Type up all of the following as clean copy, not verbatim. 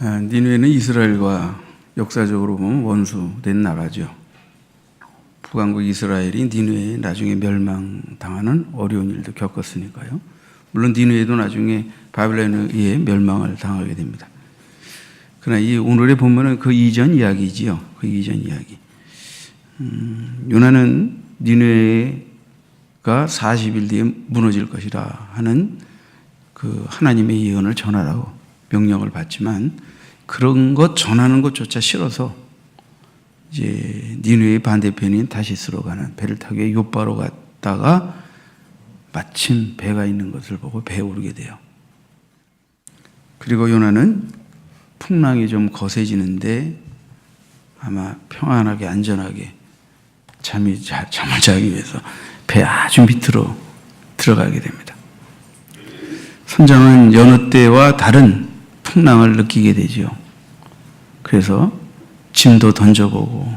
니느웨는 이스라엘과 역사적으로 보면 원수된 나라죠. 북왕국 이스라엘이 니느웨에 나중에 멸망당하는 어려운 일도 겪었으니까요. 물론 니느웨도 나중에 바벨론에 의해 멸망을 당하게 됩니다. 그러나 이 오늘의 본문은 그 이전 이야기지요. 그 이전 이야기. 요나는 니느웨가 40일 뒤에 무너질 것이라 하는 그 하나님의 예언을 전하라고 명령을 받지만 그런 것 전하는 것조차 싫어서 이제 니느웨의 반대편인 다시스로 가는 배를 타고 요바로 갔다가 마침 배가 있는 것을 보고 배에 오르게 돼요. 그리고 요나는 풍랑이 좀 거세지는데 아마 평안하게 안전하게 잠을 자기 위해서 배 아주 밑으로 들어가게 됩니다. 선장은 여느 때와 다른 풍랑을 느끼게 되죠. 그래서 짐도 던져보고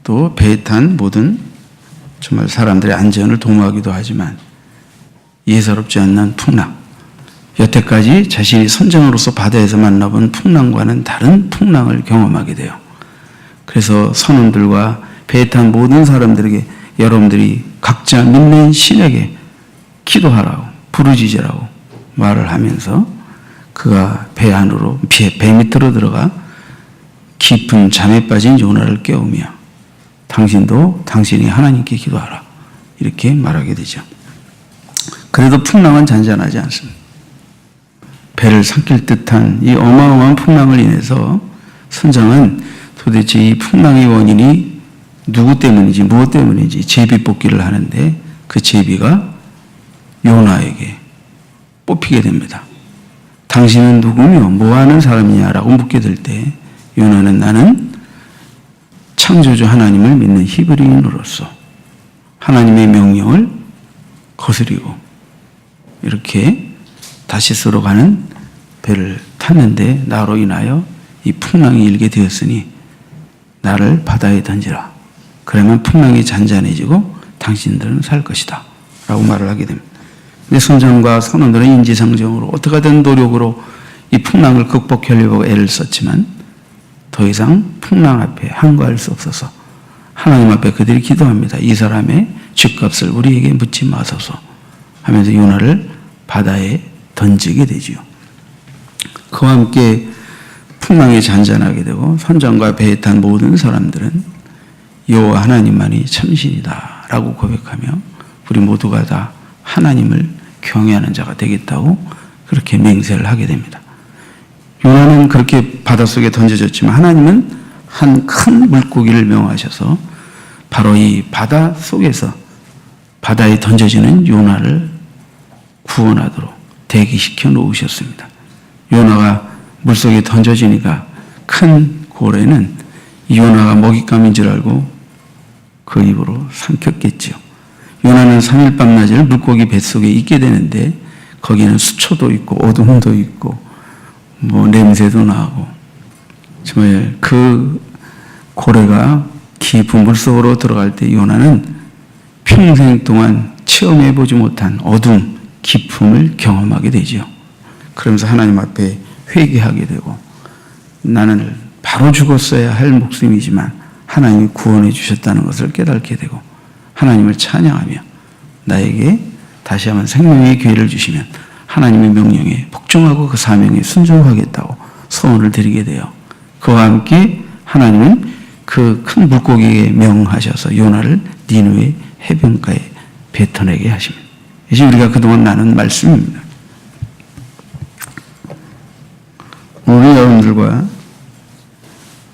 또 배에 탄 모든 정말 사람들의 안전을 도모하기도 하지만 예사롭지 않는 풍랑, 여태까지 자신이 선장으로서 바다에서 만나본 풍랑과는 다른 풍랑을 경험하게 돼요. 그래서 선원들과 배에 탄 모든 사람들에게 여러분들이 각자 믿는 신에게 기도하라고 부르짖으라고 말을 하면서 그가 배 안으로 배 밑으로 들어가 깊은 잠에 빠진 요나를 깨우며 당신도 당신이 하나님께 기도하라 이렇게 말하게 되죠. 그래도 풍랑은 잔잔하지 않습니다. 배를 삼킬 듯한 이 어마어마한 풍랑을 인해서 선장은 도대체 이 풍랑의 원인이 누구 때문인지 무엇 때문인지 제비뽑기를 하는데 그 제비가 요나에게 뽑히게 됩니다. 당신은 누구며 뭐하는 사람이냐라고 묻게 될 때 요나는 나는 창조주 하나님을 믿는 히브리인으로서 하나님의 명령을 거스리고 이렇게 다시스로 가는 배를 탔는데 나로 인하여 이 풍랑이 일게 되었으니 나를 바다에 던지라. 그러면 풍랑이 잔잔해지고 당신들은 살 것이다 라고 말을 하게 됩니다. 근데 선장과 선원들은 인지상정으로 어떻게든 노력으로 이 풍랑을 극복하려고 애를 썼지만 더 이상 풍랑 앞에 항거할 수 없어서 하나님 앞에 그들이 기도합니다. 이 사람의 죗값을 우리에게 묻지 마소서 하면서 요나를 바다에 던지게 되지요. 그와 함께 풍랑이 잔잔하게 되고 선장과 배에 탄 모든 사람들은 여호와 하나님만이 참신이다 라고 고백하며 우리 모두가 다 하나님을 경외하는 자가 되겠다고 그렇게 맹세를 하게 됩니다. 요나는 그렇게 바닷속에 던져졌지만 하나님은 한 큰 물고기를 명하셔서 바로 이 바다 속에서 바다에 던져지는 요나를 구원하도록 대기시켜 놓으셨습니다. 요나가 물속에 던져지니까 큰 고래는 요나가 먹잇감인 줄 알고 그 입으로 삼켰겠죠. 요나는 3일 밤낮을 물고기 뱃속에 있게 되는데 거기는 수초도 있고 어둠도 있고 냄새도 나고 정말 그 고래가 깊은 물속으로 들어갈 때 요나는 평생 동안 체험해보지 못한 어둠, 깊음을 경험하게 되죠. 그러면서 하나님 앞에 회개하게 되고 나는 바로 죽었어야 할 목숨이지만 하나님이 구원해 주셨다는 것을 깨닫게 되고 하나님을 찬양하며 나에게 다시 한번 생명의 기회를 주시면 하나님의 명령에 복종하고 그 사명에 순종하겠다고 소원을 드리게 돼요. 그와 함께 하나님은 그 큰 물고기에게 명하셔서 요나를 니느웨 해변가에 뱉어내게 하십니다. 이제 우리가 그동안 나눈 말씀입니다. 오늘 여러분들과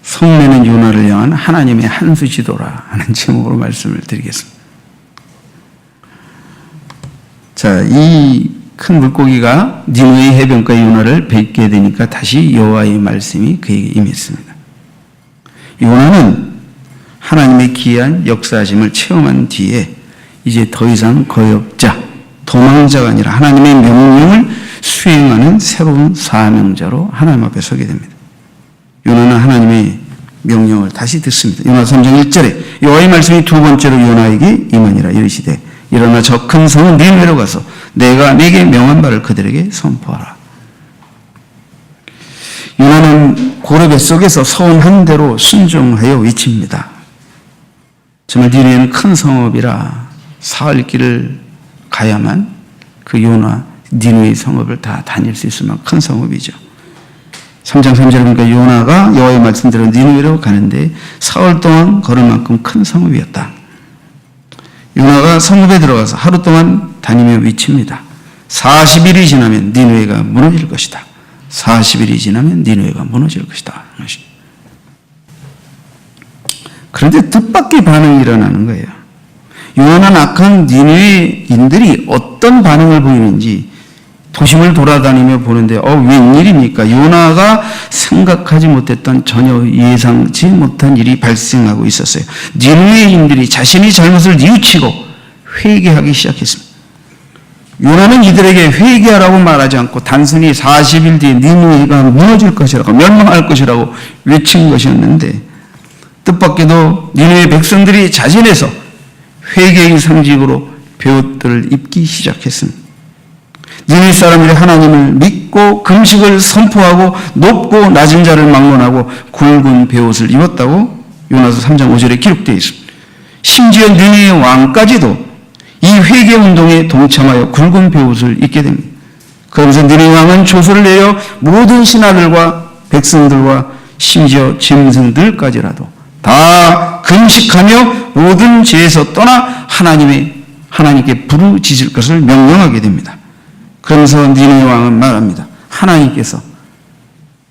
성내는 요나를 향한 하나님의 한수 지도라 하는 제목으로 말씀을 드리겠습니다. 자, 이 큰 물고기가 니느웨 해변가에 요나를 뵙게 되니까 다시 여호와의 말씀이 그에게 임했습니다. 요나는 하나님의 기이한 역사하심을 체험한 뒤에 이제 더 이상 거역자, 도망자가 아니라 하나님의 명령을 수행하는 새로운 사명자로 하나님 앞에 서게 됩니다. 요나는 하나님의 명령을 다시 듣습니다. 요나 3장 1절에 여호와의 말씀이 두 번째로 요나에게 임하니라 이르시되 일어나 저 큰 성 니느웨로 가서 내가 내게 명한 바를 그들에게 선포하라. 요나는 고래 뱃속에서 서운한 대로 순종하여 외칩니다. 정말 니느웨는 큰 성읍이라 사흘 길을 가야만 그 요나 니느웨 성읍을 다 다닐 수 있을 만큼 큰 성읍이죠. 3장 3절에 보니까 요나가 여호와의 말씀대로 니느웨로 가는데 사흘 동안 걸을 만큼 큰 성읍이었다. 요나가 성읍에 들어가서 하루 동안 다니며 외칩니다. 40일이 지나면 니느웨가 무너질 것이다. 40일이 지나면 니느웨가 무너질 것이다. 그런데 뜻밖의 반응이 일어나는 거예요. 요나는 악한 니느웨인들이 어떤 반응을 보이는지 도심을 돌아다니며 보는데 웬일입니까? 요나가 생각하지 못했던 전혀 예상치 못한 일이 발생하고 있었어요. 니느웨인들이 자신이 잘못을 뉘우치고 회개하기 시작했습니다. 요나는 이들에게 회개하라고 말하지 않고 단순히 40일 뒤에 니느웨가 무너질 것이라고 멸망할 것이라고 외친 것이었는데 뜻밖에도 니느웨 백성들이 자진해서 회개의 상징으로 베옷들을 입기 시작했습니다. 니느웨 사람들이 하나님을 믿고 금식을 선포하고 높고 낮은 자를 막론하고 굵은 베옷을 입었다고 요나서 3장 5절에 기록되어 있습니다. 심지어 니느웨 왕까지도 이 회개 운동에 동참하여 굵은 베옷을 입게 됩니다. 그러면서 니느웨 왕은 조서를 내려 모든 신하들과 백성들과 심지어 짐승들까지라도 다 금식하며 모든 죄에서 떠나 하나님께 부르짖을 것을 명령하게 됩니다. 그러면서 니느웨 왕은 말합니다. 하나님께서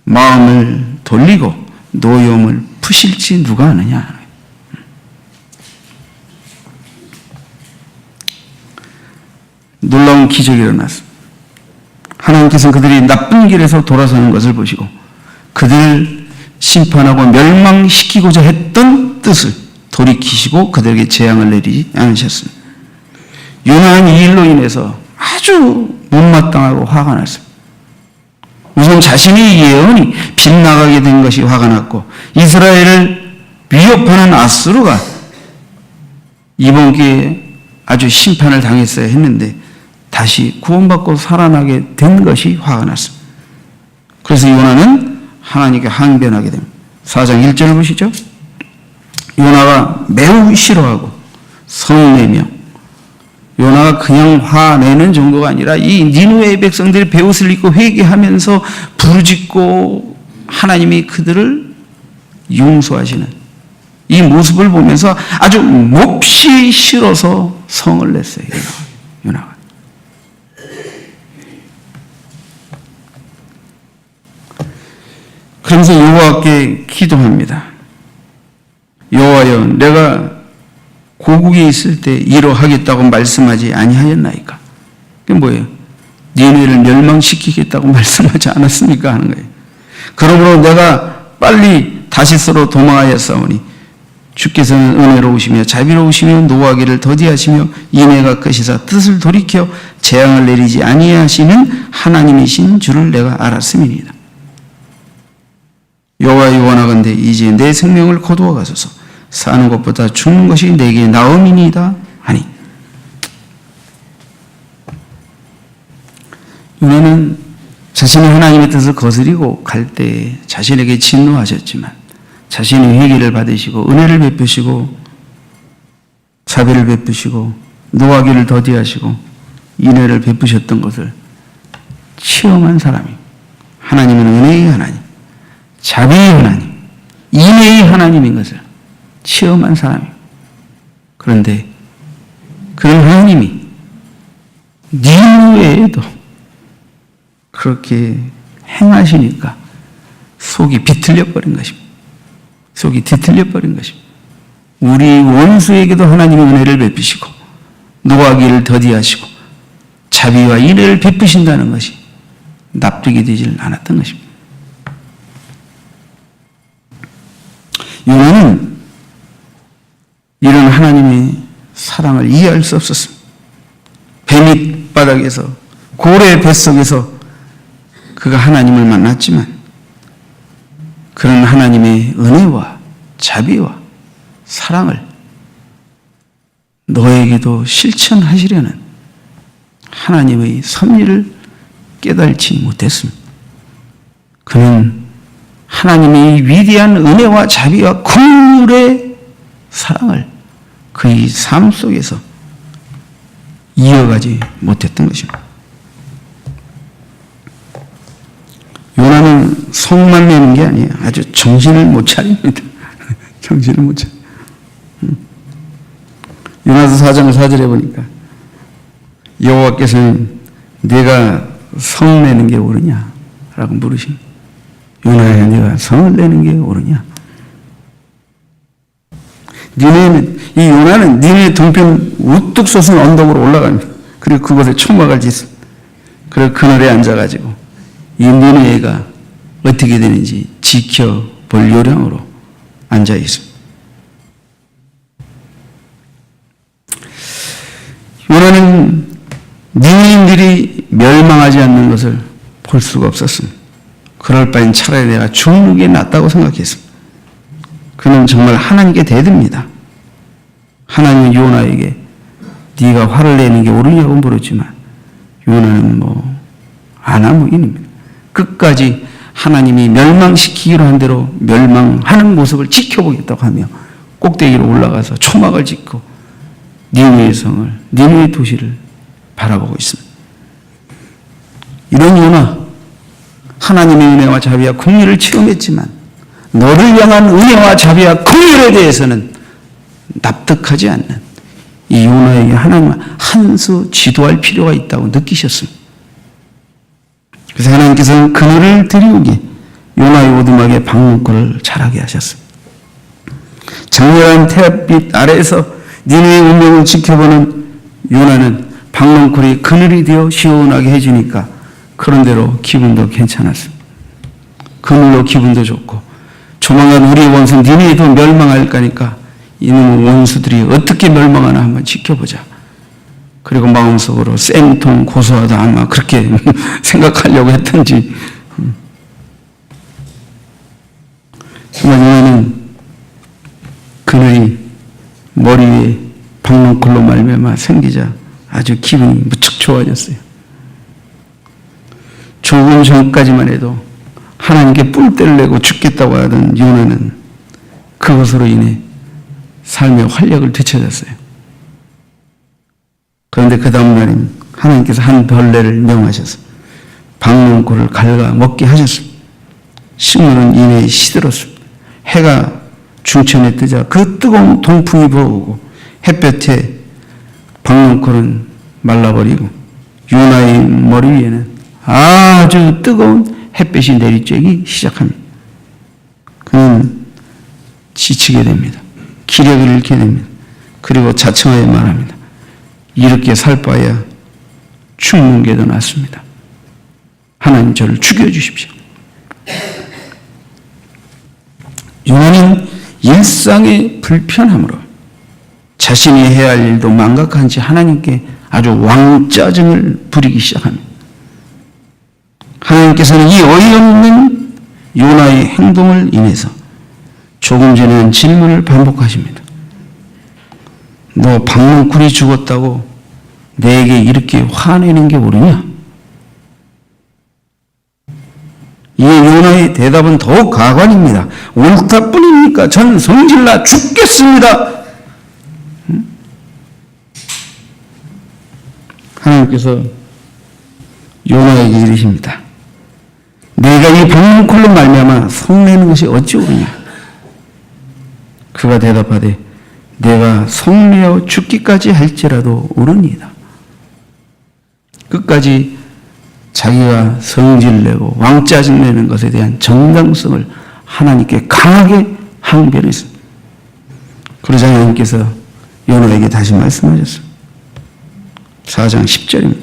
마음을 돌리고 노여움을 푸실지 누가 아느냐. 놀라운 기적이 일어났습니다. 하나님께서는 그들이 나쁜 길에서 돌아서는 것을 보시고 그들을 심판하고 멸망시키고자 했던 뜻을 돌이키시고 그들에게 재앙을 내리지 않으셨습니다. 요나는 이 일로 인해서 아주 못마땅하고 화가 났습니다. 우선 자신의 예언이 빗나가게 된 것이 화가 났고 이스라엘을 위협하는 아수르가 이번 기회에 아주 심판을 당했어야 했는데 다시 구원받고 살아나게 된 것이 화가 났습니다. 그래서 요나는 하나님께 항변하게 됩니다. 4장 1절을 보시죠. 요나가 매우 싫어하고 성내며 요나가 그냥 화내는 정도가 아니라 이 니느웨 백성들이 베옷을 입고 회개하면서 부르짖고 하나님이 그들을 용서하시는 이 모습을 보면서 아주 몹시 싫어서 성을 냈어요. 요나가. 그러면서 여호와께 기도합니다. 여호와여, 내가 고국에 있을 때 이러하겠다고 말씀하지 아니하였나이까? 그게 뭐예요? 니느웨를 멸망시키겠다고 말씀하지 않았습니까? 하는 거예요. 그러므로 내가 빨리 다시스로 도망하였사오니 주께서는 은혜로우시며 자비로우시며 노하기를 더디하시며 인애가 크시사 뜻을 돌이켜 재앙을 내리지 아니하시는 하나님이신 줄을 내가 알았음이니이다. 여호와여, 원하건대 이제 내 생명을 거두어 가소서. 사는 것보다 죽는 것이 내게 나음이니이다 하니. 요나는 자신이 하나님의 뜻을 거스리고 갈 때 자신에게 진노하셨지만 자신이 회개를 받으시고 은혜를 베푸시고 자비를 베푸시고 노하기를 더디하시고 인애를 베푸셨던 것을 체험한 사람이, 하나님은 은혜의 하나님, 자비의 하나님, 인애의 하나님인 것을 체험한 사람이에요. 그런데 그런 하나님이 니느웨에도 그렇게 행하시니까 속이 비틀려 버린 것입니다. 속이 뒤틀려 버린 것입니다. 우리 원수에게도 하나님의 은혜를 베푸시고 노하기를 더디하시고 자비와 인애를 베푸신다는 것이 납득이 되질 않았던 것입니다. 요나는 이런 하나님의 사랑을 이해할 수 없었습니다. 배밑바닥에서 고래 뱃속에서 그가 하나님을 만났지만 그런 하나님의 은혜와 자비와 사랑을 너에게도 실천하시려는 하나님의 섭리를 깨달지 못했습니다. 그는 하나님의 위대한 은혜와 자비와 긍휼의 사랑을 그의 삶 속에서 이어가지 못했던 것입니다. 요나는 성만 내는 게 아니에요. 아주 정신을 못 차립니다. 정신을 못 차려. 요나서 4장 4절에 보니까 여호와께서는 내가 성 내는 게 옳으냐? 라고 물으십니다. 요나야, 네가 성을 내는 게 옳으냐? 이 요나는 니네 동편 우뚝 솟은 언덕으로 올라갑니다. 그리고 그곳에 초막을 짓습니다. 그리고 그늘에 앉아가지고 이 니네가 어떻게 되는지 지켜볼 요량으로 앉아 있습니다. 요나는 니네인들이 멸망하지 않는 것을 볼 수가 없었습니다. 그럴 바엔 차라리 내가 죽는 게 낫다고 생각했습니다. 그는 정말 하나님께 대듭니다. 하나님은 요나에게 네가 화를 내는 게 옳으냐고 물었지만 요나는 아나무인입니다. 끝까지 하나님이 멸망시키기로 한 대로 멸망하는 모습을 지켜보겠다고 하며 꼭대기로 올라가서 초막을 짓고 니느웨의 성을, 니느웨 도시를 바라보고 있습니다. 이런 요나, 하나님의 은혜와 자비와 긍휼을 체험했지만 너를 향한 은혜와 자비와 긍휼에 대해서는 납득하지 않는 이 요나에게 하나님은 한 수 지도할 필요가 있다고 느끼셨습니다. 그래서 하나님께서는 그늘을 들이우게 요나의 오두막에 방문코를 자라게 하셨습니다. 장렬한 태양빛 아래에서 니느웨의 운명을 지켜보는 요나는 방문콜이 그늘이 되어 시원하게 해주니까 그런대로 기분도 괜찮았습니다. 그늘로 기분도 좋고 조만간 우리의 원수 니느웨도 멸망할 거니까 이놈의 원수들이 어떻게 멸망하나 한번 지켜보자. 그리고 마음속으로 쌤통 고소하다 아마 그렇게 생각하려고 했던지 정말 요나는 그늘이 머리 위에 방문콜로 말미암아 생기자 아주 기분이 무척 좋아졌어요. 조금 전까지만 해도 하나님께 뿔대를 내고 죽겠다고 하던 요나는 그것으로 인해 삶의 활력을 되찾았어요. 그런데 그 다음 날인 하나님께서 한 벌레를 명하셔서 방문코를 갉아 먹게 하셨습니다. 식물은 이내 시들었습니다. 해가 중천에 뜨자 그 뜨거운 동풍이 불어오고 햇볕에 방문코는 말라버리고 요나의 머리 위에는 아주 뜨거운 햇볕이 내리쬐기 시작합니다. 그는 지치게 됩니다. 기력을 잃게 됩니다. 그리고 자청하여 말합니다. 이렇게 살 바에야 죽는 게 더 낫습니다. 하나님 저를 죽여주십시오. 요나는 일상의 불편함으로 자신이 해야 할 일도 망각한 채 하나님께 아주 왕짜증을 부리기 시작합니다. 하나님께서는 이 어이없는 요나의 행동을 인해서 조금 전에 한 질문을 반복하십니다. 너 방문쿨이 죽었다고 내게 이렇게 화내는 게 옳으냐? 이 요나의 대답은 더욱 가관입니다. 옳다뿐입니까? 전 성질나 죽겠습니다. 하나님께서 요나에게 이르십니다. 내가 이 방문콜로 말미암아 성내는 것이 어찌 옳으냐? 그가 대답하되 내가 성내어 죽기까지 할지라도 옳으니이다. 끝까지 자기가 성질내고 왕짜증내는 것에 대한 정당성을 하나님께 강하게 항변했습니다. 그러자 하나님께서 요나에게 다시 말씀하셨습니다. 4장 10절입니다.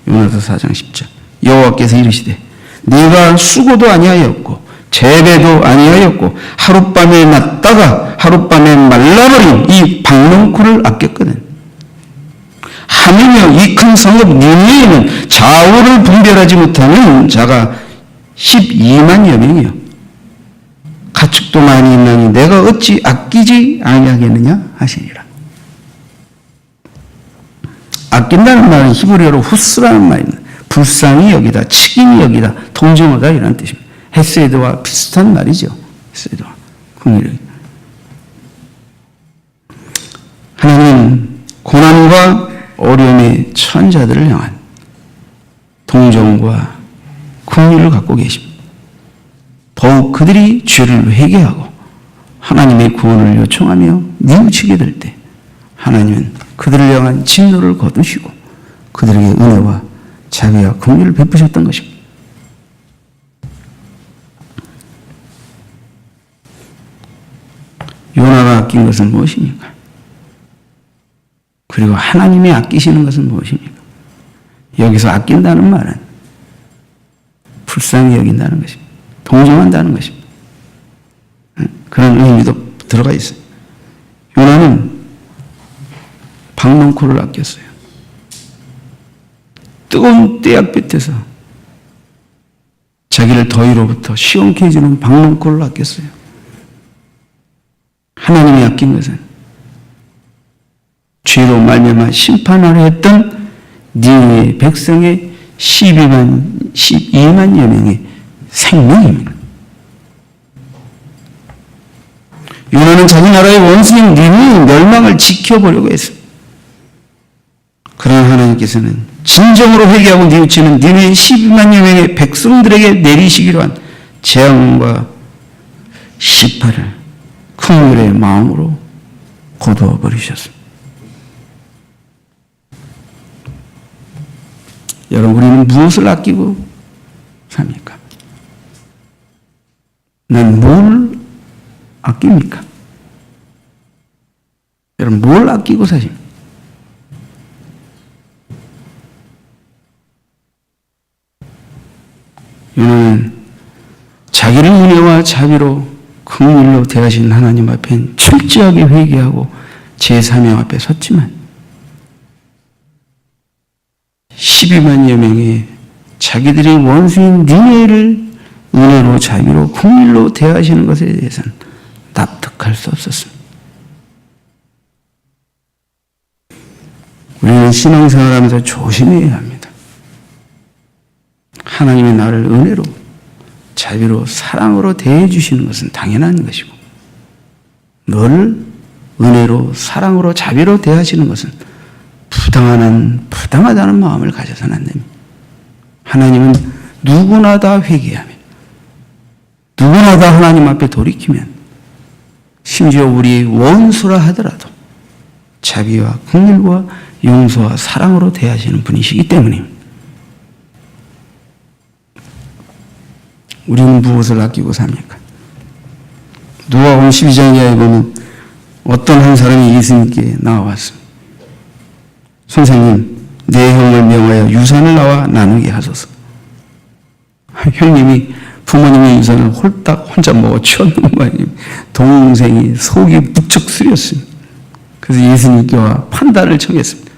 요나서 4장 10절. 여호와께서 이르시되 네가 수고도 아니하였고 재배도 아니하였고 하룻밤에 났다가 하룻밤에 말라버린 이 방문코를 아꼈거든. 하물며 이 큰 성읍 니느웨에는 좌우를 분별하지 못하는 자가 12만여 명이요 가축도 많이 있나니 내가 어찌 아끼지 아니하겠느냐 하시니라. 아낀다는 말은 히브리어로 후스라는 말입니다. 불쌍히 여기다, 치긴히 여기다, 동정하다 이런 뜻입니다. 헤세드와 비슷한 말이죠. 헤세드와 긍휼이. 하나님은 고난과 어려움에 처한 자들을 향한 동정과 긍휼을 갖고 계십니다. 더욱 그들이 죄를 회개하고 하나님의 구원을 요청하며 뉘우치게 될 때 하나님은 그들을 향한 진노를 거두시고 그들에게 은혜와 자비와 긍휼을 베푸셨던 것입니다. 요나가 아낀 것은 무엇입니까? 그리고 하나님이 아끼시는 것은 무엇입니까? 여기서 아낀다는 말은 불쌍히 여긴다는 것입니다. 동정한다는 것입니다. 그런 의미도 들어가 있어요. 요나는 박농코를 아꼈어요. 뜨거운 떼약볕에서 자기를 더위로부터 시원케 해주는 박농코를 아꼈어요. 하나님이 아낀 것은 죄로 말미암아 심판하려 했던 니느웨 백성의 12만여 명의 생명입니다. 요나는 자기 나라의 원수인 니느웨의 멸망을 지켜보려고 했습니다. 그러나 하나님께서는 진정으로 회개하고 뉘우치는 니느웨의 12만여 명의 백성들에게 내리시기로 한 재앙과 시파를 긍휼의 마음으로 거두어 버리셨습니다. 여러분, 우리는 무엇을 아끼고 삽니까? 난 뭘 아낍니까? 여러분, 뭘 아끼고 사십니까? 요나는 자기를 은혜와 자비로 긍휼로 대하신 하나님 앞에 철저하게 회개하고 제3의 앞에 섰지만 12만여 명의 자기들의 원수인 니느웨를 은혜로 자비로 긍휼로 대하시는 것에 대해서는 납득할 수 없었습니다. 우리는 신앙생활하면서 조심해야 합니다. 하나님의 나를 은혜로 자비로 사랑으로 대해 주시는 것은 당연한 것이고 너를 은혜로 사랑으로 자비로 대하시는 것은 부당하다는 마음을 가져서는 안 됩니다. 하나님은 누구나 다 회개하며 누구나 다 하나님 앞에 돌이키면 심지어 우리 원수라 하더라도 자비와 긍휼과 용서와 사랑으로 대하시는 분이시기 때문입니다. 우리는 무엇을 아끼고 삽니까? 누가복음 12장 이하에 보면 어떤 한 사람이 예수님께 나와왔습니다. 선생님, 내 형을 명하여 유산을 나와 나누게 하소서. 형님이 부모님의 유산을 홀딱 혼자 먹어 치웠는 거예요. 동생이 속이 무척 쓰렸습니다. 그래서 예수님께 와 판단을 청했습니다.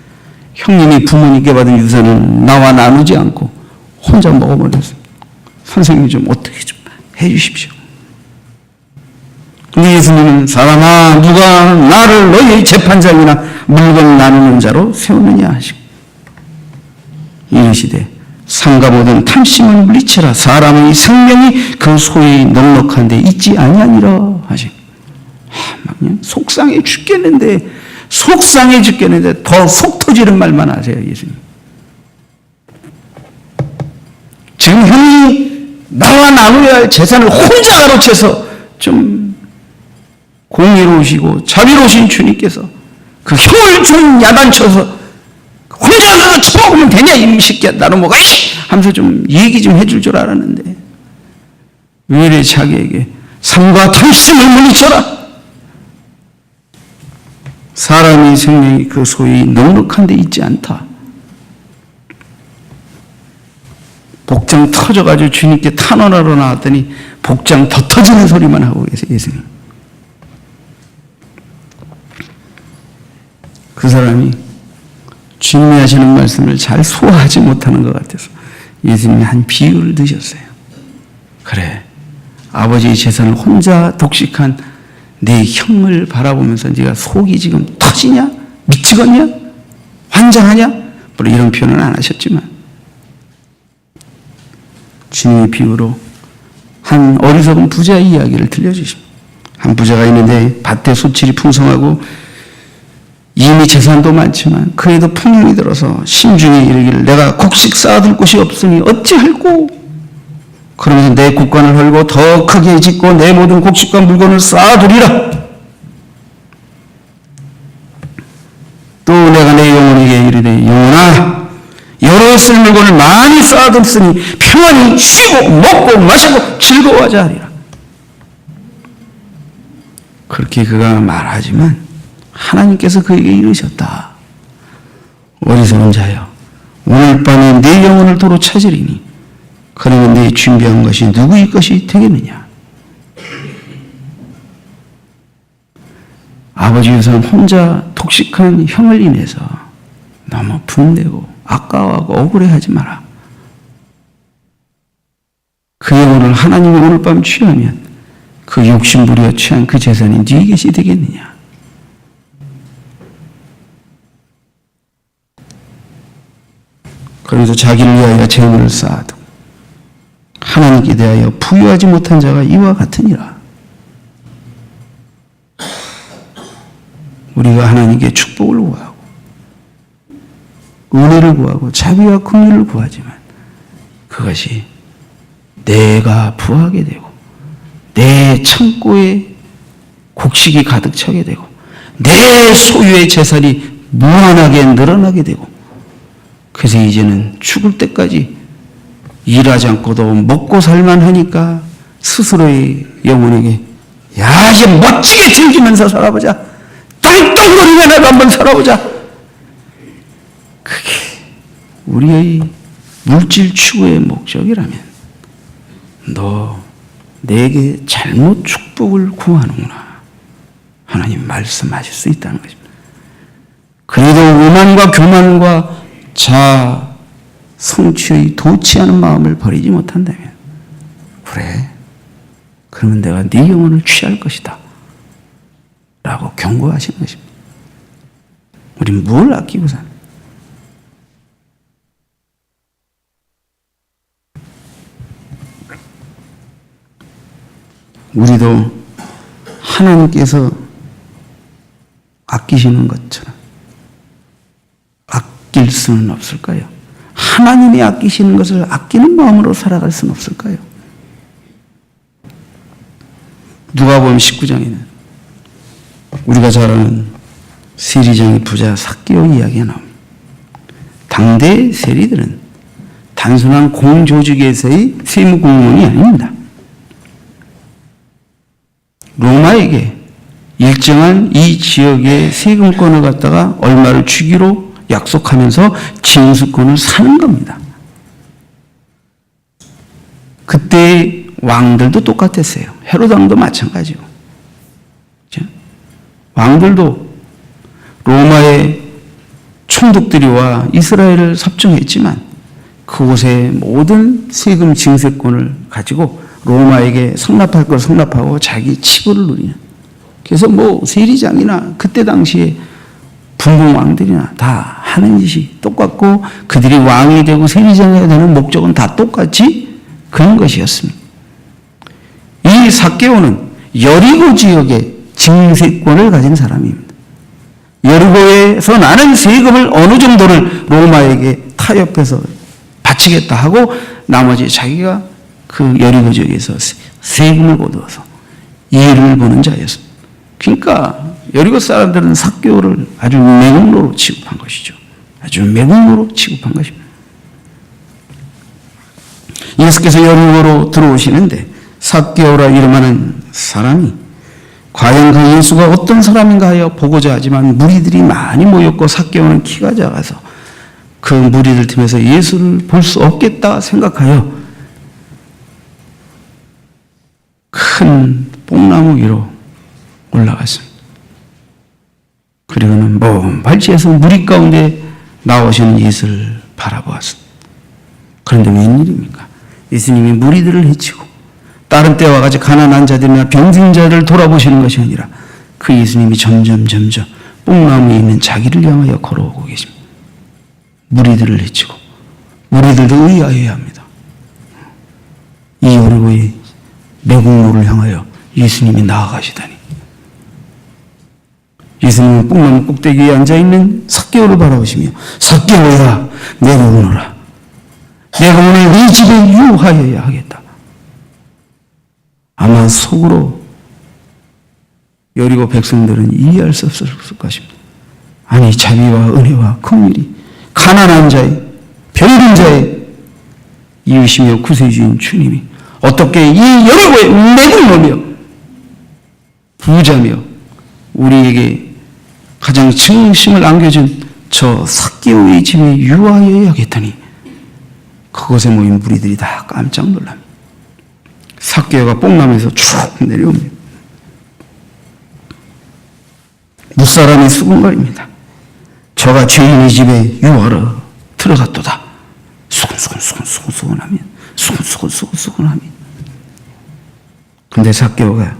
형님이 부모님께 받은 유산을 나와 나누지 않고 혼자 먹어버렸습니다. 선생님이 좀 어떻게 좀 해주십시오. 근데 예수님은 사람아 누가 나를 너희의 재판장이나 물건 나누는 자로 세우느냐 하시고 이르시되 상가 모든 탐심을 물리치라 사람의 생명이 그 소위 넉넉한 데 있지 아니하니라 하시고 속상해 죽겠는데 더 속 터지는 말만 하세요. 예수님. 지금 형이 나와 나눠야 할 재산을 혼자 가로채서 좀 공의로우시고 자비로우신 주님께서 그 형을 좀 야단쳐서 혼자 가서 쳐먹으면 되냐 이 새끼야 나로 먹어 하면서 좀 얘기 좀 해줄 줄 알았는데 왜 이래 자기에게 삶과 탐심을 물리쳐라. 사람의 생명이 그 소위 넉넉한 데 있지 않다. 복장 터져가지고 주님께 탄원하러 나왔더니 복장 더 터지는 소리만 하고 계세요. 예수님. 그 사람이 주님이 하시는 말씀을 잘 소화하지 못하는 것 같아서 예수님이 한 비유를 드셨어요. 그래, 아버지의 재산을 혼자 독식한 내 형을 바라보면서 네가 속이 지금 터지냐? 미치겠냐? 환장하냐? 물론 이런 표현은 안 하셨지만 주님의 비유로 한 어리석은 부자의 이야기를 들려주십니다. 한 부자가 있는데 밭에 소출이 풍성하고 이미 재산도 많지만 그에도 풍년이 들어서 심중에 이르기를 내가 곡식 쌓아둘 곳이 없으니 어찌할꼬? 그러면서 내 국관을 헐고 더 크게 짓고 내 모든 곡식과 물건을 쌓아두리라. 또 내가 내 영혼에게 이르되 영혼아 여러 쓸 물건을 많이 쌓아뒀으니 평안히 쉬고 먹고 마시고 즐거워하자 하리라. 그렇게 그가 말하지만 하나님께서 그에게 이르셨다. 어리석은 자여 오늘 밤에 내 영혼을 도로 찾으리니 그러면 네 준비한 것이 누구의 것이 되겠느냐. 아버지 우선 혼자 독식한 형을 인해서 너무 분내고 아까워하고 억울해하지 마라. 그 영혼을 하나님이 오늘 밤 취하면 그 욕심부려 취한 그 재산이 네 것이 되겠느냐. 그러면서 자기를 위하여 재물을 쌓아두고 하나님께 대하여 부유하지 못한 자가 이와 같으니라. 우리가 하나님께 축복을 구하고 은혜를 구하고 자비와 긍휼을 구하지만 그것이 내가 부하게 되고 내 창고에 곡식이 가득 차게 되고 내 소유의 재산이 무한하게 늘어나게 되고 그래서 이제는 죽을 때까지 일하지 않고도 먹고 살만 하니까 스스로의 영혼에게 야 이제 멋지게 즐기면서 살아보자. 땅덩어리가 나도 한번 살아보자. 그게 우리의 물질 추구의 목적이라면 너 내게 잘못 축복을 구하는구나. 하나님 말씀하실 수 있다는 것입니다. 그래도 오만과 교만과 자아 성취의 도취하는 마음을 버리지 못한다면 그래 그러면 내가 네 영혼을 취할 것이다 라고 경고하시는 것입니다. 우린 뭘 아끼고 사는? 우리도 하나님께서 아끼시는 것처럼 아낄 수는 없을까요? 하나님이 아끼시는 것을 아끼는 마음으로 살아갈 수는 없을까요? 누가복음 19장에는 우리가 잘 아는 세리장의 부자 삭개오 이야기가 나옵니다. 당대 세리들은 단순한 공조직에서의 세무 공무원이 아닙니다. 로마에게 일정한 이 지역의 세금권을 갖다가 얼마를 주기로 약속하면서 징수권을 사는 겁니다. 그때 왕들도 똑같았어요. 헤롯 왕도 마찬가지고. 그렇죠? 왕들도 로마의 총독들이 와 이스라엘을 섭정했지만 그곳의 모든 세금 징세권을 가지고 로마에게 성납할 걸 성납하고 자기 치부를 누리는. 그래서 뭐 세리장이나 그때 당시에 분봉왕들이나 다 하는 짓이 똑같고 그들이 왕이 되고 세리장이 되는 목적은 다 똑같이 그런 것이었습니다. 이 삭개오는 여리고 지역의 징세권을 가진 사람입니다. 여리고에서 나는 세금을 어느 정도를 로마에게 타협해서 바치겠다 하고 나머지 자기가 그 여리고 지역에서 세금을 거두어서 이해를 보는 자였습니다. 그러니까 여리고 사람들은 삭개오를 아주 매국노로 취급한 것이죠. 아주 매국노로 취급한 것입니다. 예수께서 여리고로 들어오시는데 삭개오라 이름하는 사람이 과연 그 예수가 어떤 사람인가 하여 보고자 하지만 무리들이 많이 모였고 삭개오는 키가 작아서 그 무리들 틈에서 예수를 볼 수 없겠다 생각하여 큰 뽕나무 위로 올라갔습니다. 그리고는 먼 발치에서 무리 가운데 나오시는 예수를 바라보았습니다. 그런데 웬일입니까? 예수님이 무리들을 해치고 다른 때와 같이 가난한 자들이나 병든 자를 돌아보시는 것이 아니라 그 예수님이 점점 뽕나무에 있는 자기를 향하여 걸어오고 계십니다. 무리들을 해치고 우리들도 의아해야 합니다. 이 여리고의 매국노를 향하여 예수님이 나아가시다니. 예수님은 뽕나무 꼭대기에 앉아있는 삭개오를 바라보시며 삭개오야 내려오너라. 내가 오늘 네 집에 유하여야 하겠다. 아마 속으로 여리고 백성들은 이해할 수 없을 것입니다. 아니 자비와 은혜와 긍휼이 가난한 자의 병든 자의 이웃이며 구세주인 주님이 어떻게 이 여리고에 매국노며 부자며 우리에게 가장 증심을 안겨준 저 삭개오의 집에 유하여야 하겠다니. 그곳에 모인 무리들이 다 깜짝 놀랍니다. 삭개오가 뽕나무에서 쭉 내려옵니다. 무사람이 수군거립니다. 저가 죄인의 집에 유하러 들어갔도다. 수근수근하면 근데 삭개오가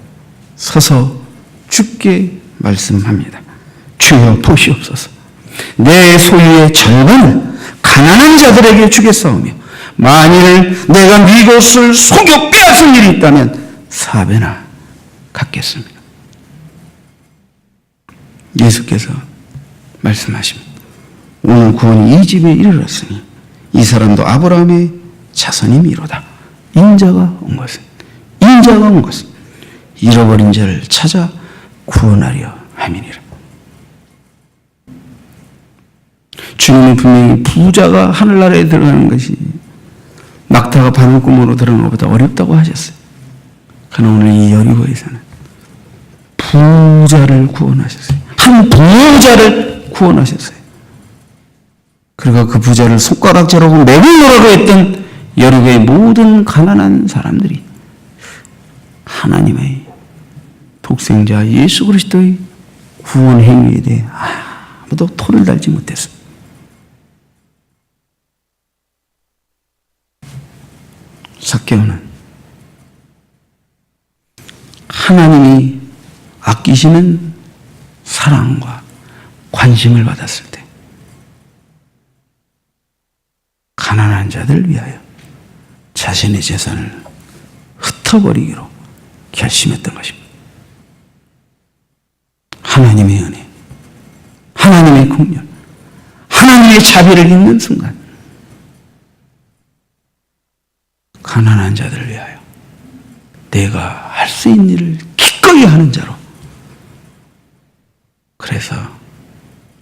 서서 주께 말씀합니다. 주여 보시옵소서. 내 소유의 절반을 가난한 자들에게 주겠사오며 만일 내가 네 것을 속여 빼앗은 일이 있다면 4배나 갚겠습니다. 예수께서 말씀하십니다. 오늘 구원이 이 집에 이르렀으니 이 사람도 아브라함의 자손이미로다. 인자가 온 것은 잃어버린 자를 찾아 구원하려 함이니라. 주님은 분명히 부자가 하늘나라에 들어가는 것이 낙타가 바늘구멍으로 들어가는 것보다 어렵다고 하셨어요. 그러나 오늘 이 여리고에서는 부자를 구원하셨어요. 한 부자를 구원하셨어요. 그리고 그 부자를 손가락질하고 매국노라고 했던 여리고의 모든 가난한 사람들이 하나님의 독생자 예수 그리스도의 구원 행위에 대해 아무도 토를 달지 못했습니다. 삭개오는 하나님이 아끼시는 사랑과 관심을 받았을 때 가난한 자들을 위하여 자신의 재산을 흩어버리기로 결심했던 것입니다. 하나님의 은혜, 하나님의 긍휼, 하나님의 자비를 입는 순간 가난한 자들을 위하여 내가 할 수 있는 일을 기꺼이 하는 자로, 그래서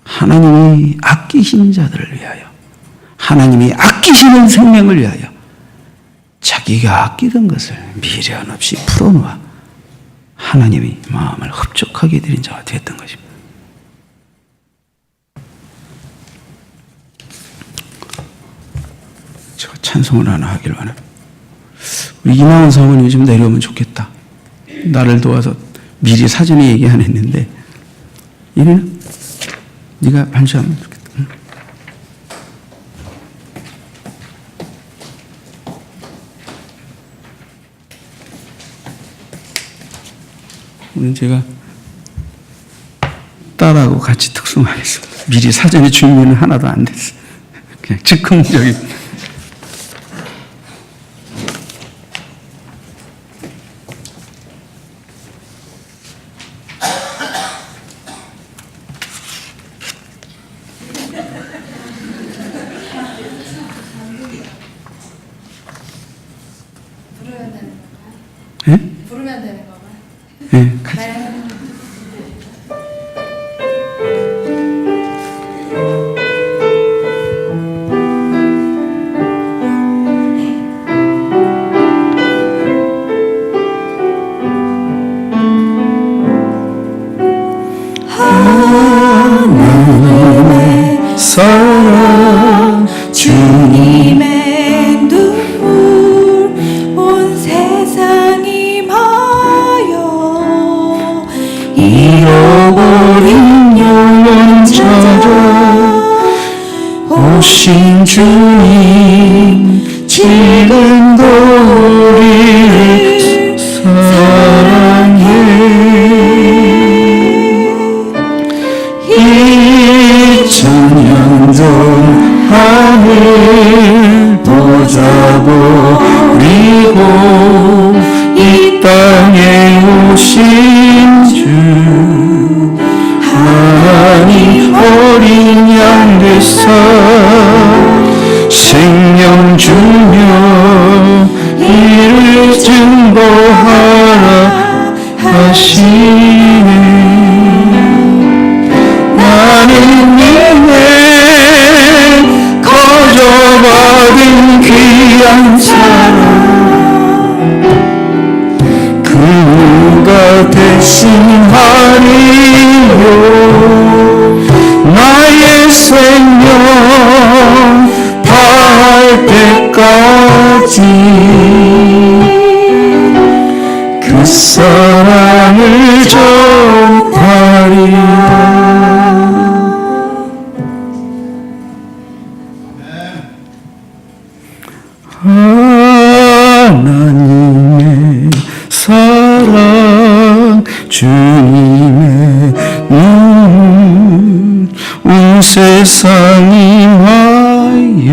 하나님이 아끼신 자들을 위하여, 하나님이 아끼시는 생명을 위하여 자기가 아끼던 것을 미련 없이 풀어놓아 하나님이 마음을 흡족하게 드린 자가 되었던 것입니다. 저 찬송을 하나 하길 바랍니다. 우리 이나은 사모님이 좀 내려오면 좋겠다. 나를 도와서 미리 사전에 얘기 안 했는데 이래는 네가 반주하면 좋겠다. 응? 오늘 제가 딸하고 같이 특송하겠습니다. 미리 사전에 준비는 하나도 안 됐어요. 그냥 즉흥적인. 부르면 되는 건가요? 네, 같이. 하나님의 사랑, 주님의 눈물, 온 세상이 임하여 잃어버린 영혼 찾아 오신 주님, 지금도 우리를 사랑해. 2000년 전 하늘 보자 버리고 이 땅에 오신 주 하나님 어린 양 되사 생명 주며 이를 증거하라 하시네. 나는 이내 거저받은 귀한 사랑 그가 대신하리요 나의 생명 다할 때까지 그 사랑을 전하리라. 하나님의 사랑 주님의 눈 온 세상이 마여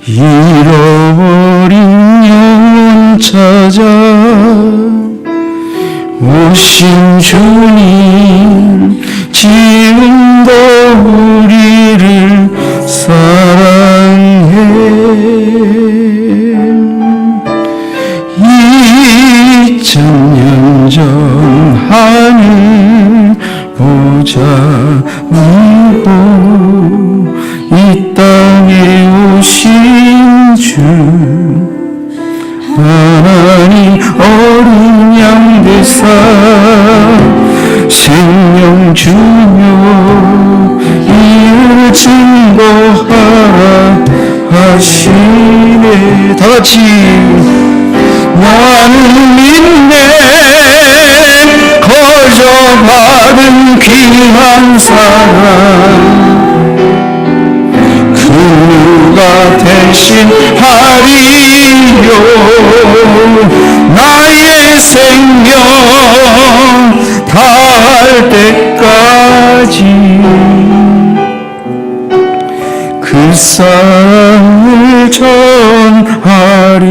잃어버린 영혼 찾아 오신 주님 지금도 우리를 사랑해. 2000년 전 하늘 보좌 위고 이 땅에 오신 주 하나님 어린 양 되사 생명 주며 이를 증거하라 하시네. 다같이 나는 믿네 거저받은 귀한 사랑 그가 대신하리요 나의 생명 다할 때까지 그 사랑을 전하리.